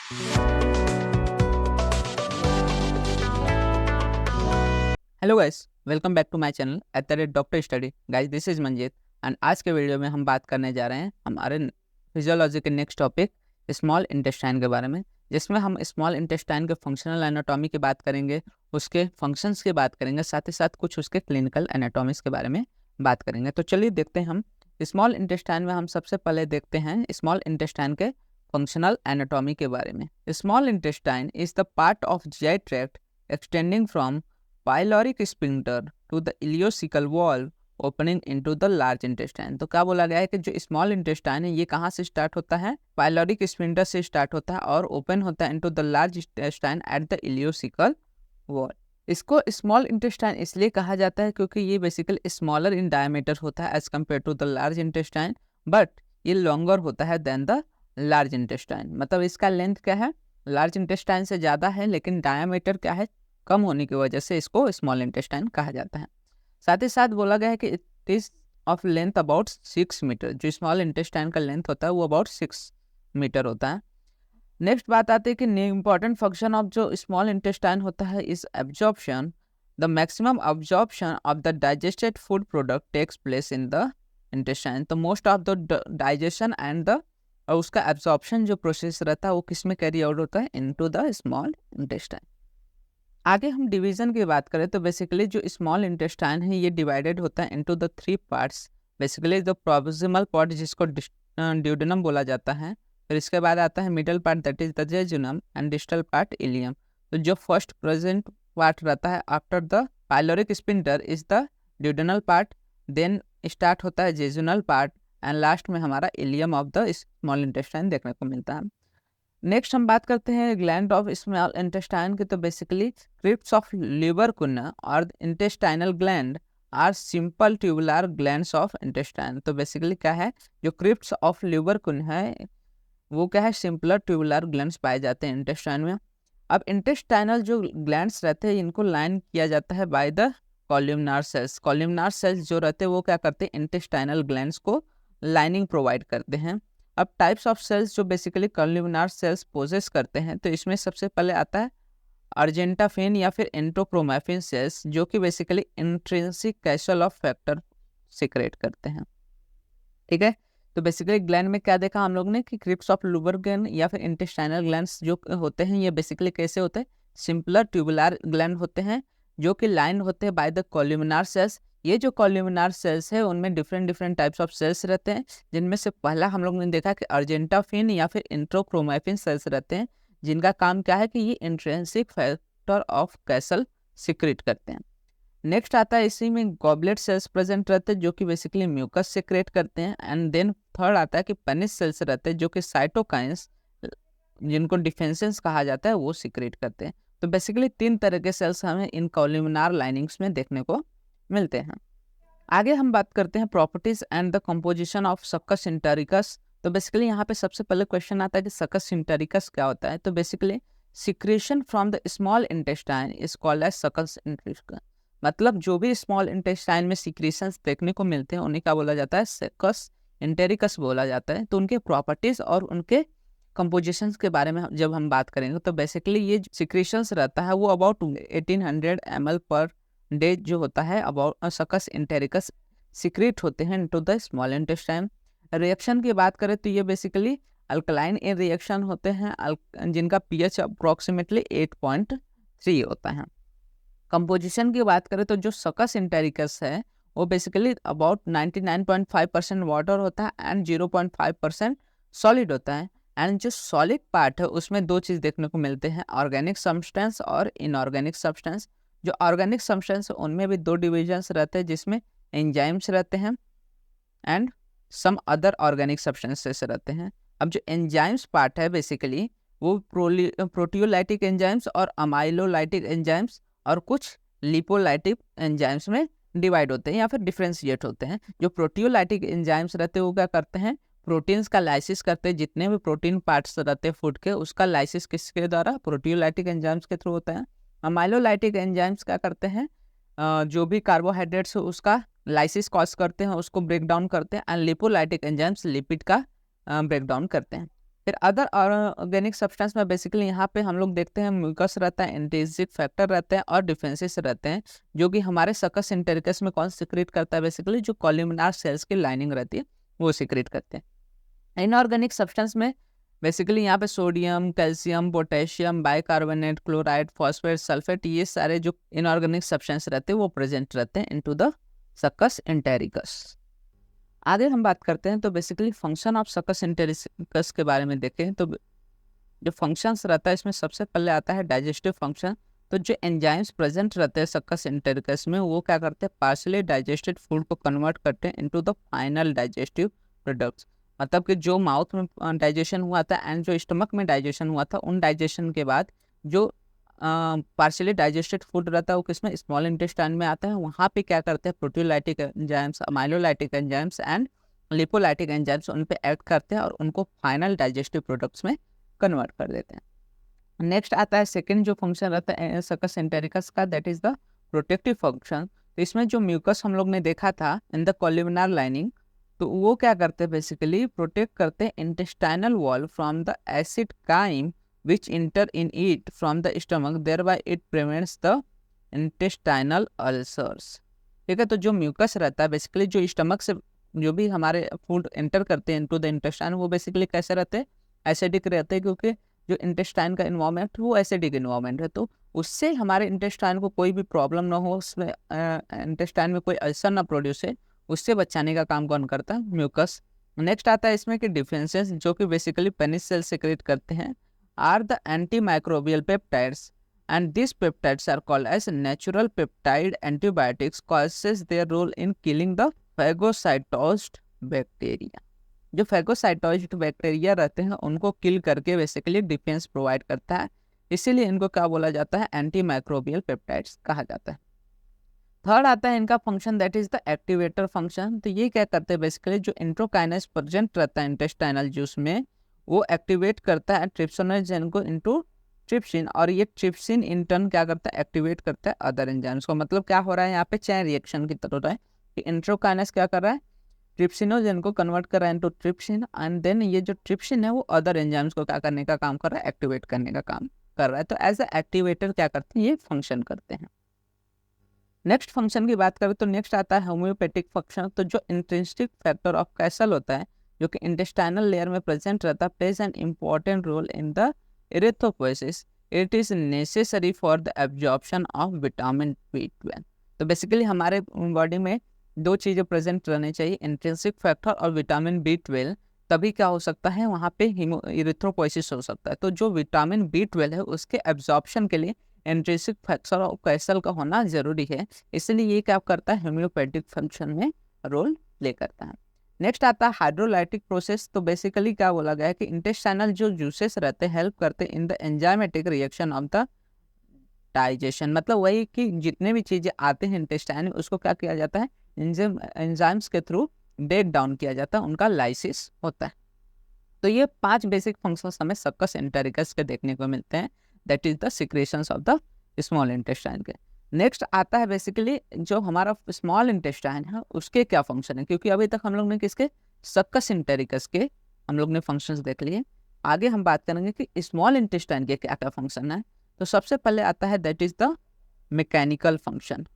Hello guys, welcome back to my channel at the rate doctor study. Guys, this is Manjeet and आज के video में हम बात करने जा रहे हैं हमारे फिजियोलॉजी के नेक्स्ट टॉपिक स्मॉल इंटेस्टाइन के बारे में, जिसमें हम स्मॉल इंटेस्टाइन के फंक्शनल एनाटॉमी की बात करेंगे, उसके फंक्शंस की बात करेंगे, साथ ही साथ कुछ उसके क्लिनिकल एनाटॉमीज के बारे में बात करेंगे। तो चलिए देखते हैं हम स्मॉल इंटेस्टाइन में। हम सबसे पहले देखते हैं स्मॉल इंटेस्टाइन के फंक्शनल एनाटॉमी के बारे में। Small intestine is the part of GI tract extending from pyloric sphincter to the ileocaecal valve opening into the large intestine. तो क्या बोला गया है कि जो स्मॉल इंटेस्टाइन है ये कहाँ से स्टार्ट होता है? पाइलोरिक स्फिंक्टर से स्टार्ट होता है और ओपन होता है into the large intestine at the ileocaecal wall. इसको स्मॉल इंटेस्टाइन इसलिए कहा जाता है क्योंकि ये बेसिकली स्मॉलर इन डायमीटर होता है as compare to the large intestine, but ये लॉन्गर होता है देन द लार्ज इंटेस्टाइन। मतलब इसका लेंथ क्या है? लार्ज इंटेस्टाइन से ज़्यादा है, लेकिन डायमीटर क्या है? कम होने की वजह से इसको स्मॉल इंटेस्टाइन कहा जाता है। साथ ही साथ बोला गया है कि it is of length about 6 metre. जो स्मॉल इंटेस्टाइन का लेंथ होता है वो अबाउट 6 मीटर होता है। नेक्स्ट बात आती है कि इंपॉर्टेंट फंक्शन ऑफ जो स्मॉल इंटेस्टाइन होता है is absorption. The maximum absorption of the digested food product takes place in the intestine. तो most of the digestion and the और उसका एब्जॉर्प्शन जो प्रोसेस रहता है वो किस में कैरी आउट होता है? Into the small intestine. आगे हम डिवीजन की बात करें तो बेसिकली जो स्मॉल इंटेस्टाइन है ये डिवाइडेड होता है into the 3 parts. Basically the proximal part जिसको ड्यूडेनम बोला जाता है, फिर इसके बाद आता है middle part that is the jejunum and distal part ileum. तो जो फर्स्ट प्रेजेंट पार्ट रहता है after the pyloric sphincter is the duodenal part, then start होता है जेजुनल पार्ट एंड लास्ट में हमारा ileum of the small intestine देखने को मिलता है। नेक्स्ट हम बात करते हैं ग्लैंड ऑफ स्मॉल इंटेस्टाइन की। तो बेसिकली क्रिप्स ऑफ ल्यूबरकुन और intestinal gland are simple tubular glands of intestine. तो बेसिकली क्या है? जो क्रिप्स ऑफ ल्यूबरकुन है वो क्या है? सिंपलर ट्यूबुलर ग्लैंड्स पाए जाते हैं इंटेस्टाइन में। अब इंटेस्टाइनल जो ग्लैंड्स रहते हैं इनको लाइन किया जाता है by the columnar cells. Columnar cells जो रहते हैं वो क्या करते हैं? इंटेस्टाइनल ग्लैंड्स को लाइनिंग प्रोवाइड करते हैं। अब टाइप्स ऑफ सेल्स जो बेसिकली कॉल्यूमनार सेल्स पोजेस करते हैं, तो इसमें सबसे पहले आता है अर्जेंटाफिन या फिर एंटोक्रोमैफिन सेल्स, जो कि basically intrinsic castle of factor secrete करते हैं। ठीक है, तो बेसिकली ग्लैंड में क्या देखा हम लोग ने कि क्रिप्स ऑफ ल्यूबरकुन या फिर इंटेस्टाइनल ग्लैंड्स जो होते हैं ये बेसिकली कैसे होते हैं? सिंपलर ट्यूबुलर ग्लैंड होते हैं जो कि लाइन होते हैं बाय द कॉल्यूमनार सेल्स। ये जो कॉल्यूमनार सेल्स है उनमें different different types of cells रहते हैं, जिनमें से पहला हम लोग ने देखा कि अर्जेंटाफिन या फिर इंट्रोक्रोमैफिन सेल्स रहते हैं, जिनका काम क्या है कि ये intrinsic factor of castle secrete करते हैं। नेक्स्ट आता है इसी में गॉबलेट सेल्स प्रेजेंट रहते हैं जो कि बेसिकली म्यूकस सिक्रेट करते हैं। एंड देन थर्ड आता है कि पेनिस सेल्स रहते हैं जो कि साइटोकाइंस, जिनको डिफेंसेंस कहा जाता है, वो सिक्रेट करते हैं। तो बेसिकली 3 तरह के सेल्स हमें इन कॉल्यूमनार लाइनिंग्स में देखने को मिलते हैं। आगे हम बात करते हैं properties and the composition of succus entericus. तो बेसिकली यहाँ पे सबसे पहले क्वेश्चन आता है कि सक्कस इंटेरिकस क्या होता है? तो basically secretion from the small intestine is called as succus entericus. मतलब जो भी स्मॉल इंटेस्टाइन में सिक्रेशंस देखने को मिलते हैं उन्हें क्या बोला जाता है? सक्कस इंटेरिकस बोला जाता है। तो उनके प्रॉपर्टीज और उनके कंपोजिशंस के बारे में जब हम बात करेंगे तो बेसिकली ये सिक्रेशंस रहता है वो अबाउट 1800 ml पर डे जो होता है अबाउट सक्कस इंटेरिकस सिक्रेट होते हैं into the small intestine. Reaction की बात करें तो ये बेसिकली अल्कलाइन इन रिएक्शन होते हैं जिनका पीएच अप्रोक्सीमेटली 8.3 होता है। कंपोजिशन की बात करें तो जो सक्कस इंटेरिकस है वो बेसिकली अबाउट 99.5% वाटर होता है एंड 0.5% सॉलिड होता है। एंड जो सॉलिड पार्ट है उसमें 2 चीज़ देखने को मिलते हैं, ऑर्गेनिक सब्सटेंस और इनऑर्गेनिक सब्सटेंस। जो ऑर्गेनिक सब्सटेंस है उनमें भी 2 डिविजन्स रहते हैं जिसमें एंजाइम्स रहते हैं and some other organic substances रहते हैं। अब जो एंजाइम्स पार्ट है बेसिकली वो प्रोटियोलाइटिक एंजाइम्स और अमाइलोलाइटिक एंजाइम्स और कुछ लिपोलाइटिक एंजाइम्स में डिवाइड होते हैं या फिर डिफ्रेंशिएट होते हैं। जो प्रोटियोलाइटिक एंजाइम्स रहते हैं वो क्या करते हैं? प्रोटीन्स का लाइसिस करते हैं। जितने भी प्रोटीन पार्ट्स रहते हैं फूड के उसका लाइसिस किसके द्वारा? प्रोटियोलाइटिक एंजाइम्स के थ्रू होता है। अमाइलोलाइटिक एंजाइम्स क्या करते हैं? जो भी कार्बोहाइड्रेट्स उसका लाइसिस कॉज करते हैं, उसको ब्रेक डाउन करते हैं। एंड लिपोलाइटिक एंजाइम्स लिपिड का ब्रेक डाउन करते हैं। फिर अदर ऑर्गेनिक सब्सटेंस में बेसिकली यहाँ पे हम लोग देखते हैं म्यूकस रहता है, इंट्रिंसिक फैक्टर रहते हैं और डिफेंसेस रहते हैं, जो कि हमारे सकस इंटेरिकस में कौन सिक्रेट करता है, बेसिकली जो कॉलमनार सेल्स की लाइनिंग रहती है वो सिक्रेट करते हैं। इनऑर्गेनिक सब्सटेंस में बेसिकली यहाँ पे sodium, calcium, potassium, bicarbonate, chloride, phosphate, sulphate, ये सारे जो इनऑर्गेनिक सब्सटेंस रहते हैं वो प्रेजेंट रहते हैं इनटू द सकस इंटेरिकस। आगे हम बात करते हैं तो बेसिकली फंक्शन ऑफ सकस इंटेरिकस के बारे में देखें तो जो फंक्शंस रहता है इसमें सबसे पहले आता है डाइजेस्टिव फंक्शन। तो जो एंजाइम्स प्रेजेंट रहते हैं सकस इंटेरिकस में वो क्या करते हैं, पार्शियली डाइजेस्टेड फूड को कन्वर्ट करते हैं into the final digestive products. मतलब कि जो माउथ में डाइजेशन हुआ था एंड जो स्टमक में डाइजेशन हुआ था, उन डाइजेशन के बाद जो पार्शियली डाइजेस्टेड फूड रहता है वो किसमें, स्मॉल इंटेस्टाइन में आता है। वहाँ पे क्या करते हैं, proteolytic enzymes, अमाइलोलाइटिक enzymes and lipolytic enzymes उन पे ऐड करते हैं और उनको फाइनल डाइजेस्टिव प्रोडक्ट्स में कन्वर्ट कर देते हैं। नेक्स्ट आता है सेकंड जो फंक्शन रहता है सकस इंटेरिकस का, that is the protective function. तो इसमें जो म्यूकस हम लोग ने देखा था इन द कॉलमनार लाइनिंग, तो वो क्या करते हैं, बेसिकली प्रोटेक्ट करते हैं intestinal wall from the acid chyme which enter in it from the stomach, thereby it prevents the intestinal ulcers। ठीक है, तो जो म्यूकस रहता है बेसिकली जो स्टमक से जो भी हमारे फूड एंटर करते हैं इनटू द इंटेस्टाइन, वो बेसिकली कैसे रहते हैं, एसिडिक रहते हैं, क्योंकि जो इंटेस्टाइन का इन्वायरमेंट वो एसिडिक इन्वायरमेंट है। तो उससे हमारे इंटेस्टाइन को कोई भी प्रॉब्लम ना हो, उसमें इंटेस्टाइन में कोई अल्सर ना प्रोड्यूस है, उससे बचाने का काम कौन करता है, म्यूकस। नेक्स्ट आता है इसमें कि डिफेंसेस, जो कि बेसिकली पेनिस सेल सिक्रेट करते हैं, are the antimicrobial peptides, and these peptides are called as natural peptide antibiotics, causes their role in killing the phagocytosed bacteria। जो phagocytosed बैक्टीरिया रहते हैं उनको किल करके बेसिकली डिफेंस प्रोवाइड करता है, इसीलिए इनको क्या बोला जाता है, एंटी माइक्रोबियल पेप्टाइड्स कहा जाता है। थर्ड आता है इनका function, that is the activator function. तो ये क्या करते हैं, बेसिकली जो इंट्रोकाइनेस प्रेजेंट रहता है इंटेस्टाइनल जूस में वो एक्टिवेट करता है ट्रिप्सिनोजेन को इनटू ट्रिप्सिन, और ये ट्रिप्सिन इन टर्न क्या करता है, एक्टिवेट करता है अदर एंजाइम्स को। मतलब क्या हो रहा है यहाँ पे, चेन रिएक्शन की तरह रहा है कि इंट्रोकाइनेस क्या कर रहा है, ट्रिप्सिनोजेन को कन्वर्ट कर रहा है इनटू ट्रिप्सिन, एंड देन ये जो ट्रिप्सिन है वो अदर एंजाइम्स को क्या करने का काम कर रहा है, एक्टिवेट करने का काम कर रहा है। तो एज अ एक्टिवेटर क्या करते हैं, ये फंक्शन करते हैं। नेक्स्ट फंक्शन की बात करें तो नेक्स्ट आता है होम्योपैथिक फंक्शन। तो जो इंट्रिंसिक फैक्टर ऑफ कैसल होता है जो कि इंटेस्टाइनल लेयर में प्रेजेंट रहता है, plays an important role in the erythropoiesis. It is necessary for the absorption of vitamin B12। तो बेसिकली हमारे बॉडी में दो चीज़ें प्रेजेंट रहनी चाहिए, इंट्रिंसिक फैक्टर और विटामिन B12, तभी क्या हो सकता है, वहाँ पे एरिथ्रोपोइसिस हो सकता है। तो जो विटामिन B12 है उसके एब्जॉर्प्शन के लिए इंट्रिंसिक फैक्टर और कैसल का होना जरूरी है, इसलिए ये क्या करता है, होम्योपैथिक फंक्शन में रोल प्ले करता है। नेक्स्ट आता है हाइड्रोलाइटिक प्रोसेस। तो बेसिकली क्या बोला गया है कि इंटेस्टाइनल जो जूसेस रहते हैं हेल्प करते हैं in the enzymatic reaction of the digestion. मतलब वही कि जितने भी चीज़ें आते हैं इंटेस्टाइन में उसको क्या किया जाता है, एंजाइम्स के थ्रू ब्रेक डाउन किया जाता है, उनका लाइसिस होता है। तो ये 5 बेसिक फंक्शंस हमें सकस इंटेरिकस के देखने को मिलते हैं, that is the secretions of the small intestine के। नेक्स्ट आता है बेसिकली जो हमारा स्मॉल इंटेस्टाइन है उसके क्या फंक्शन है, क्योंकि अभी तक हम लोग ने किसके, सकस इंटेरिकस के हम लोग ने फंक्शंस देख लिए। आगे हम बात करेंगे कि स्मॉल इंटेस्टाइन के क्या क्या फंक्शन है। तो सबसे पहले आता है that is the mechanical function.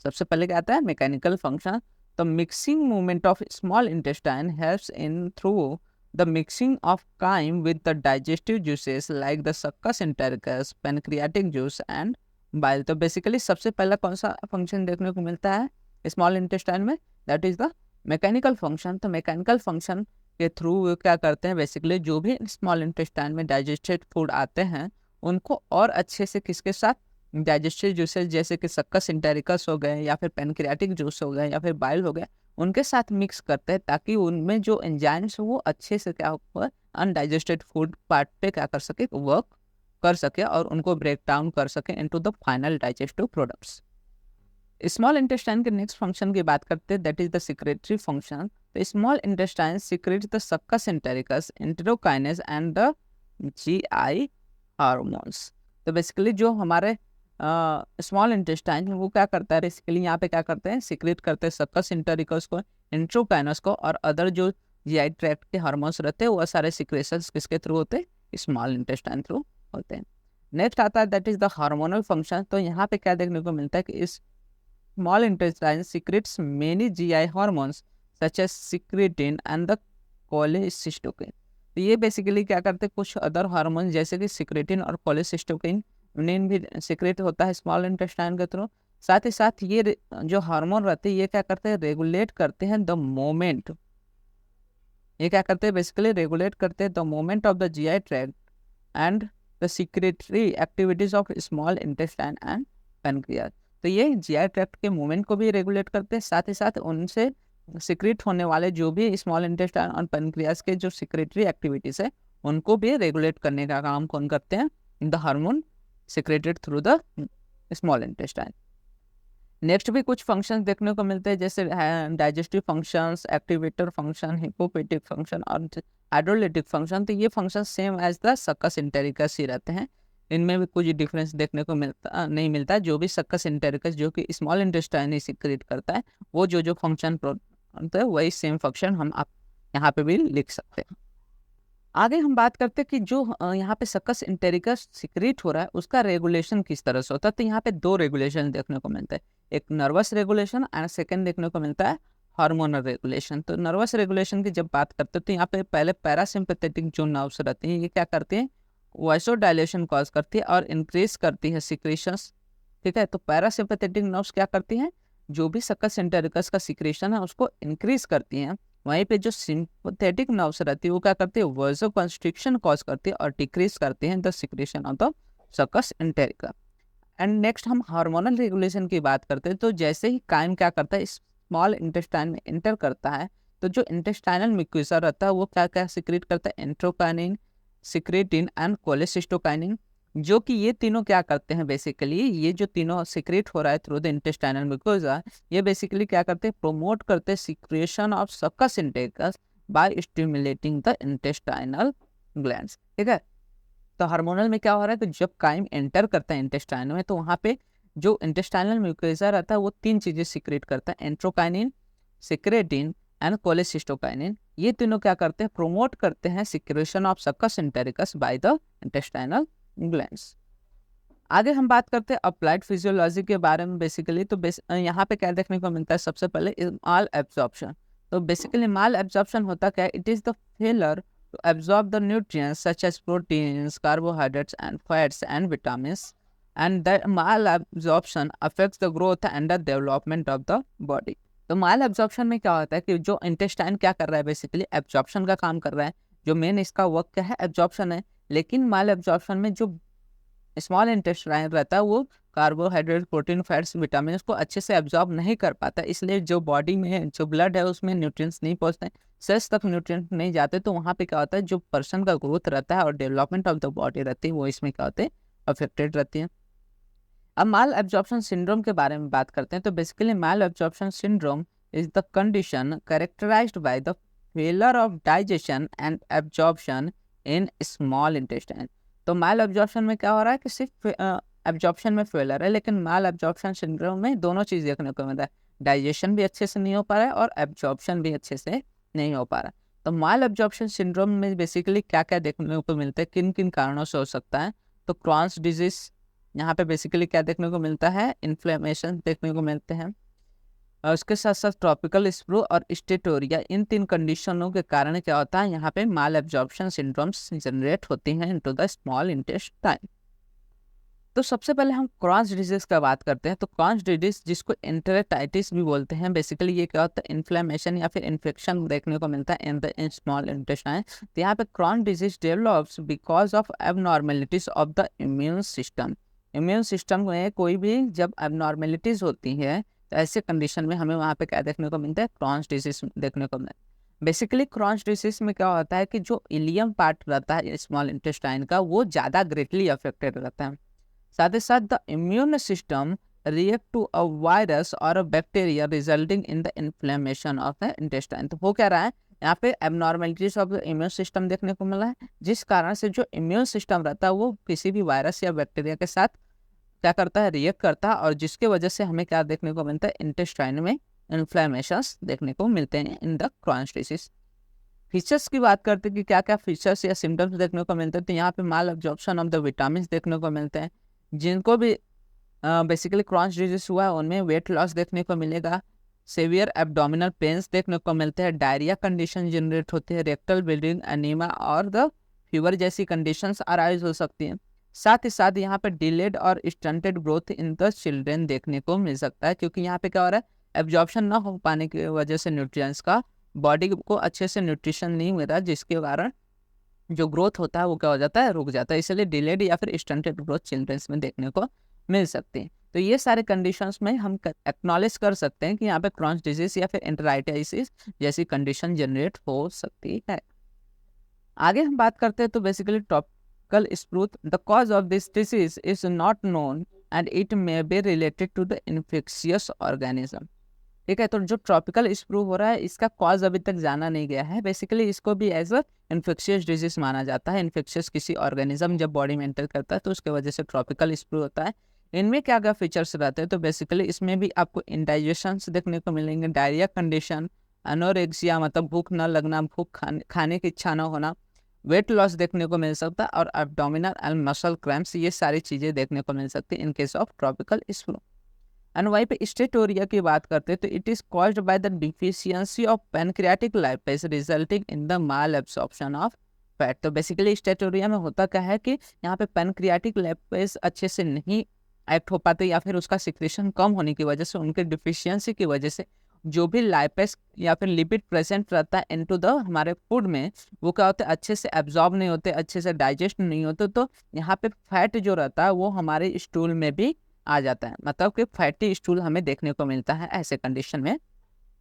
सबसे पहले क्या आता है, मैकेनिकल फंक्शन। तो mixing movement of small intestine helps in through the mixing of chyme with the digestive juices like the succus entericus, pancreatic juice and bile। तो basically सबसे पहला कौन सा फंक्शन देखने को मिलता है स्मॉल इंटेस्टाइन में, that is the mechanical function. तो मैकेनिकल फंक्शन के थ्रू वो क्या करते हैं, बेसिकली जो भी स्मॉल इंटेस्टाइन में डाइजेस्टेड फूड आते हैं उनको और अच्छे से किसके साथ, डाइजेस्टिव जूसेस जैसे कि सक्कस इंटेरिकस हो गए या फिर पेनक्रियाटिक जूस हो गए या फिर बाइल हो गए, उनके साथ मिक्स करते हैं ताकि उनमें जो एंजाइम्स वो अच्छे से क्या हो, अनडाइजेस्टेड फूड पार्ट पे क्या कर सके, वर्क कर सके और उनको ब्रेक डाउन कर सके into the final digestive products. Small intestine के नेक्स्ट फंक्शन की बात करते हैं, that is the secretory function. तो small intestine secretes the succus entericus, enterokinase and the GI hormones. तो बेसिकली जो हमारे स्मॉल इंटेस्टाइन वो क्या करता है, बेसिकली यहाँ पे क्या करते हैं, सिक्रेट करते हैं सक्कस इंटेरिकस को, एंटेरोकाइनेज को और अदर जो जीआई ट्रैक्ट के हार्मोन्स रहते हैं वो सारे सिक्रेशंस किसके थ्रू होते हैं, स्मॉल इंटेस्टाइन थ्रू होते हैं। नेक्स्ट आता है that is the hormonal function. तो यहाँ पे क्या देखने को मिलता है कि इस small intestine secretes many GI hormones such as secretin and the cholecystokinin. तो ये बेसिकली क्या करते हैं, कुछ अदर हार्मोन जैसे कि सिक्रेटिन और कोलेसिस्टोकिन उन्हें भी सिक्रेट होता है स्मॉल इंटेस्टाइन के थ्रू। साथ ही साथ ये जो हार्मोन रहते हैं ये क्या करते हैं, रेगुलेट करते हैं द मोमेंट, ये क्या करते हैं बेसिकली रेगुलेट करते हैं the movement of the GI tract and the secretory activities of small intestine and pancreas. तो ये जीआई ट्रैक्ट के मूवमेंट को भी रेगुलेट करते हैं, साथ ही साथ उनसे सिक्रेट होने वाले जो भी स्मॉल इंटेस्टाइन और पैनक्रियाज के जो सिक्रेटरी एक्टिविटीज है उनको भी रेगुलेट करने का काम कौन करते हैं, the hormone secreted through the small intestine. Next भी कुछ फंक्शंस देखने को मिलते हैं जैसे digestive functions, activator function, hepatic function और हाइड्रोलिटिक फंक्शन। तो ये function same as the succus entericus ही रहते हैं, इनमें भी कुछ डिफरेंस देखने को नहीं मिलता। जो भी सक्कस इंटेरिकस जो कि स्मॉल इंटेस्टाइन ही सिक्रेट करता है वो जो फंक्शन होता है वही सेम फंक्शन हम आप यहाँ पे भी लिख सकते हैं। आगे हम बात करते हैं कि जो यहाँ पे सक्कस इंटेरिकस सिक्रेट हो रहा है उसका रेगुलेशन किस तरह से होता है। तो यहाँ पे दो रेगुलेशन देखने को मिलता है, एक नर्वस रेगुलेशन एंड सेकंड देखने को मिलता है हार्मोनल रेगुलेशन। तो नर्वस रेगुलेशन की जब बात करते हैं तो यहाँ पे पहले पैरासिम्पैथेटिक जो नर्व्स रहती हैं ये क्या करते हैं, वाइसोडायलेशन कॉज करती है और इंक्रीज करती है सिक्रेशंस। ठीक है, तो पैरासिम्पैथेटिक नर्व्स क्या करती हैं, जो भी सक्कस इंटेरिकस का सिक्रेशन है उसको इंक्रीज करती हैं। वहीं पे जो सिंपैथेटिक नर्व्स रहती है वो क्या करती है, वासो कंस्ट्रिक्शन कॉज करती है और डिक्रीज करती हैं the secretion of the succus enterica. And next हम हार्मोनल रेगुलेशन की बात करते हैं। तो जैसे ही काइम क्या करता है स्मॉल इंटेस्टाइन में एंटर करता है तो जो इंटेस्टाइनल म्यूकोसा रहता है वो क्या क्या सिक्रेट करता है, एंट्रोकाइनिन, सिक्रेटिन एंड कोलेसिस्टोकाइनिन। जो कि ये तीनों क्या करते हैं बेसिकली, ये जो तीनों सिक्रेट हो रहा है थ्रू द इंटेस्टाइनल म्यूकोसा, ये बेसिकली क्या करते हैं, प्रोमोट करते हैं secretion of succus entericus by stimulating the intestinal glands. ठीक है, तो हार्मोनल में क्या हो रहा है, तो जब काइम एंटर करता है इंटेस्टाइन में तो वहाँ पे जो इंटेस्टाइनल म्यूकोसा रहता है वो तीन चीजें सिक्रेट करता है, एंट्रोकाइनिन, सिक्रेटिन एंड कोलेसिस्टोकाइनिन। ये तीनों क्या करते हैं, प्रोमोट करते हैं secretion of succus entericus by the intestinal glands. आगे हम बात करते हैं अप्लाइड फिजियोलॉजी के बारे में बेसिकली। तो यहाँ पे क्या देखने को मिलता है, सबसे पहले माल एब्जॉर्प्शन। तो बेसिकली माल एब्जॉर्प्शन होता क्या है, it is the failure to absorb the nutrients such as proteins, carbohydrates and fats and vitamins, and the malabsorption affects the growth and the development of the body। तो माल absorption में क्या होता है कि जो इंटेस्टाइन क्या कर रहा है, बेसिकली एब्जॉर्प्शन का काम कर रहा है, जो मेन इसका वर्क क्या है, एब्जॉर्प्शन है। लेकिन माल एब्जॉर्प्शन में जो स्मॉल इंटेस्टाइन रहता है वो कार्बोहाइड्रेट, प्रोटीन, फैट्स, विटामिन को अच्छे से एब्जॉर्ब नहीं कर पाता, इसलिए जो बॉडी में जो ब्लड है उसमें न्यूट्रिएंट्स नहीं पहुंचते, सेल्स तक न्यूट्रिएंट्स नहीं जाते। तो वहाँ पे क्या होता है, जो पर्सन का ग्रोथ रहता है और डेवलपमेंट ऑफ द बॉडी रहती है वो इसमें क्या होते हैं, अफेक्टेड रहती है। अब माल एब्जॉर्प्शन सिंड्रोम के बारे में बात करते हैं। तो basically malabsorption syndrome is the condition characterised by the failure of digestion and absorption in small intestine. तो माल एब्जॉर्प्शन में क्या हो रहा है कि सिर्फ एब्जॉर्प्शन में फेलियर है, लेकिन माल एब्जॉर्प्शन सिंड्रोम में दोनों चीज़ देखने को मिलता है, डाइजेशन भी अच्छे से नहीं हो पा रहा है और एब्जॉर्प्शन भी अच्छे से नहीं हो पा रहा। तो माल एब्जॉर्प्शन सिंड्रोम में बेसिकली क्या क्या देखने को मिलता है, किन किन कारणों से हो सकता है। तो क्रॉन्स डिजीज, यहाँ पे बेसिकली क्या देखने को मिलता है, इन्फ्लेमेशन देखने को मिलते हैं, और उसके साथ साथ ट्रॉपिकल स्प्रू और स्टेटोरिया। इन तीन कंडीशनों के कारण क्या होता है, यहाँ पे माल एब्जॉर्प्शन सिंड्रोम्स जनरेट होती हैं इनटू द स्मॉल इंटेस्टाइन। तो सबसे पहले हम क्रॉन्स डिजीज का बात करते हैं। तो क्रॉन्स डिजीज जिसको एंटेराइटिस भी बोलते हैं, बेसिकली ये क्या होता है, इन्फ्लेमेशन या फिर इन्फेक्शन देखने को मिलता है इन द स्मॉल इंटेस्टाइन। तो यहाँ पे Crohn's disease develops because of abnormalities of the immune system. Immune system में कोई भी जब एबनॉर्मेलिटीज होती है तो ऐसे कंडीशन में हमें वहाँ पे क्या देखने को मिलता है, क्रॉन्स डिजीज देखने को मिलता है। बेसिकली क्रॉन्स डिजीज में क्या होता है कि जो इलियम पार्ट रहता है स्मॉल इंटेस्टाइन का वो ज़्यादा ग्रेटली अफेक्टेड रहता है। साथ ही साथ the immune system react to a virus और a bacteria resulting in the inflammation of the intestine. तो हो क्या रहा है, यहाँ पे abnormalities of the immune system देखने को मिला है, जिस कारण से जो इम्यून सिस्टम रहता है वो किसी भी वायरस या बैक्टीरिया के साथ क्या करता है, रिएक्ट करता है, और जिसके वजह से हमें क्या देखने को मिलता है, इंटेस्टाइन में इन्फ्लेमेशंस देखने को मिलते हैं in the Crohn's disease. Features की बात करते हैं कि क्या क्या फीचर्स या सिम्टम्स देखने को मिलते हैं, तो यहाँ पे माल एब्जॉर्प्शन ऑफ द विटामिन देखने को मिलते हैं। जिनको भी बेसिकली क्रॉन्स डिजीज हुआ है उनमें वेट लॉस देखने को मिलेगा, सेवियर एब्डोमिनल पेन्स देखने को मिलते हैं, डायरिया कंडीशन जनरेट होती है, रेक्टल ब्लीडिंग, एनीमा और द फीवर जैसी कंडीशंस अराइज हो सकती हैं। साथ ही साथ यहाँ पे डिलेड और stunted growth in the children देखने को मिल सकता है, क्योंकि यहाँ पे क्या हो रहा है, एब्जॉर्प्शन ना हो पाने की वजह से न्यूट्रिएंट्स का बॉडी को अच्छे से न्यूट्रिशन नहीं मिल रहा, जिसके कारण जो ग्रोथ होता है वो क्या हो जाता है, रुक जाता है। इसलिए डिलेड या फिर स्टंटेड ग्रोथ चिल्ड्रंस में देखने को मिल सकती है। तो ये सारे कंडीशंस में हम एक्नॉलेज कर सकते हैं कि यहाँ पे क्रॉन्स डिजीज या फिर एंटराइटिस जैसी कंडीशन जनरेट हो सकती है। आगे हम बात करते हैं तो basically tropical sprue, the cause of this disease is not known and it may be related to the infectious organism. ठीक है, तो जो ट्रॉपिकल स्प्रू हो रहा है इसका कॉज अभी तक जाना नहीं गया है। बेसिकली इसको भी एज अ इन्फेक्शियस डिजीज माना जाता है। इन्फेक्शियस किसी ऑर्गेनिज्म जब बॉडी में एंटर करता है तो उसके वजह से ट्रॉपिकल स्प्रू होता है। इनमें क्या क्या फीचर्स रहते हैं, तो बेसिकली इसमें भी आपको इंडाइजेशन देखने को मिलेंगे, डायरिया कंडीशन, एनोरेक्सिया मतलब भूख न लगना, भूख खाने की इच्छा न होना, वेट लॉस देखने को मिल सकता है, और एब्डोमिनल एंड मसल क्रैम्प्स, ये सारी चीज़ें देखने को मिल सकती है in case of tropical sprue. And वहीं पे स्टेटोरिया की बात करते हैं तो it is caused by the deficiency of pancreatic lipase resulting in the mall absorption of fat. तो बेसिकली स्टेटोरिया में होता क्या है कि यहाँ पे पैनक्रियाटिक लाइपेज अच्छे से नहीं एक्ट हो पाते, या फिर उसका सिक्रेशन कम होने की वजह से, उनके डिफिशियंसी की वजह से जो भी लाइपेज या फिर लिपिड प्रेजेंट रहता है इनटू द हमारे फूड में, वो क्या होते हैं, अच्छे से एब्जॉर्ब नहीं होते, अच्छे से डाइजेस्ट नहीं होते। तो यहाँ पे फैट जो रहता है वो हमारे स्टूल में भी आ जाता है, मतलब कि फैटी स्टूल हमें देखने को मिलता है ऐसे कंडीशन में,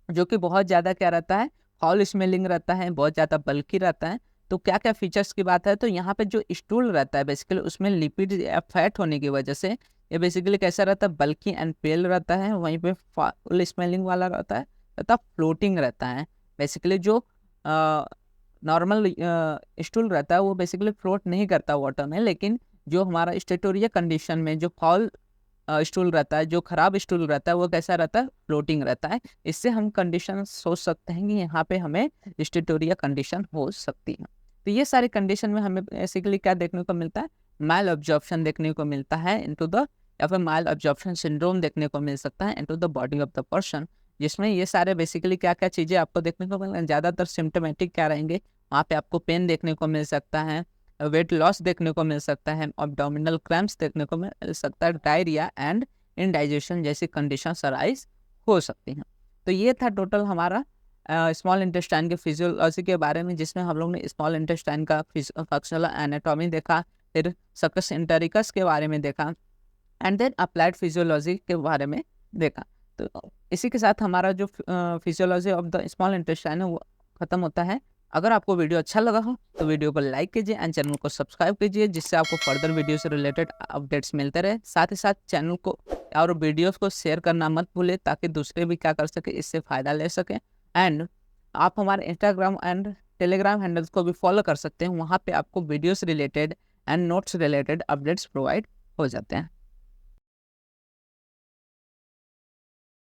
जो कि बहुत ज़्यादा क्या रहता है, फॉल स्मेलिंग रहता है, बहुत ज़्यादा बल्की रहता है। तो क्या क्या फीचर्स की बात है, तो यहाँ पे जो स्टूल रहता है बेसिकली उसमें लिपिड या फैट होने की वजह से ये बेसिकली कैसा रहता है, बल्की एंड पेल रहता है, वहीं पे फॉल स्मेलिंग वाला रहता है तथा फ्लोटिंग रहता है। बेसिकली जो नॉर्मल स्टूल रहता है वो बेसिकली फ्लोट नहीं करता वाटर में, लेकिन जो हमारा स्टेटोरिया कंडीशन में जो फॉल स्टूल रहता है, जो खराब स्टूल रहता है, वो कैसा रहता है, फ्लोटिंग रहता है। इससे हम कंडीशन सोच सकते हैं कि यहाँ पे हमें स्टेटोरिया कंडीशन हो सकती है। तो ये सारी कंडीशन में हमें बेसिकली क्या देखने को मिलता है, माल एब्जॉर्प्शन देखने को मिलता है इनटू द, या फिर माल एब्जॉर्प्शन सिंड्रोम देखने को मिल सकता है into the body of the person, जिसमें ये सारे बेसिकली क्या क्या चीज़ें आपको देखने को मिल, ज़्यादातर सिम्टोमेटिक क्या रहेंगे, वहाँ पे आपको पेन देखने को मिल सकता है, वेट लॉस देखने को मिल सकता है, एब्डोमिनल क्रैम्प्स देखने को मिल सकता है, डायरिया एंड इंडाइजेशन जैसी कंडीशंस अराइज हो सकती हैं। तो ये था टोटल हमारा स्मॉल इंटेस्टाइन के फिजियोलॉजी के बारे में, जिसमें हम लोग ने स्मॉल इंटेस्टाइन का फंक्शनल एनाटॉमी देखा, फिर सकस इंटेरिकस के बारे में देखा, एंड देन अप्लाइड फिजियोलॉजी के बारे में देखा। तो इसी के साथ हमारा जो physiology of the small intestine है वो खत्म होता है। अगर आपको वीडियो अच्छा लगा हो तो वीडियो को लाइक कीजिए एंड चैनल को सब्सक्राइब कीजिए, जिससे आपको फर्दर वीडियो से रिलेटेड अपडेट्स मिलते रहे। साथ ही साथ चैनल को और वीडियोस को शेयर करना मत भूलें, ताकि दूसरे भी क्या कर सके, इससे फ़ायदा ले सकें। एंड आप हमारे इंस्टाग्राम एंड टेलीग्राम हैंडल्स को भी फॉलो कर सकते हैं, वहाँ पे आपको videos related and notes related updates provide हो जाते हैं।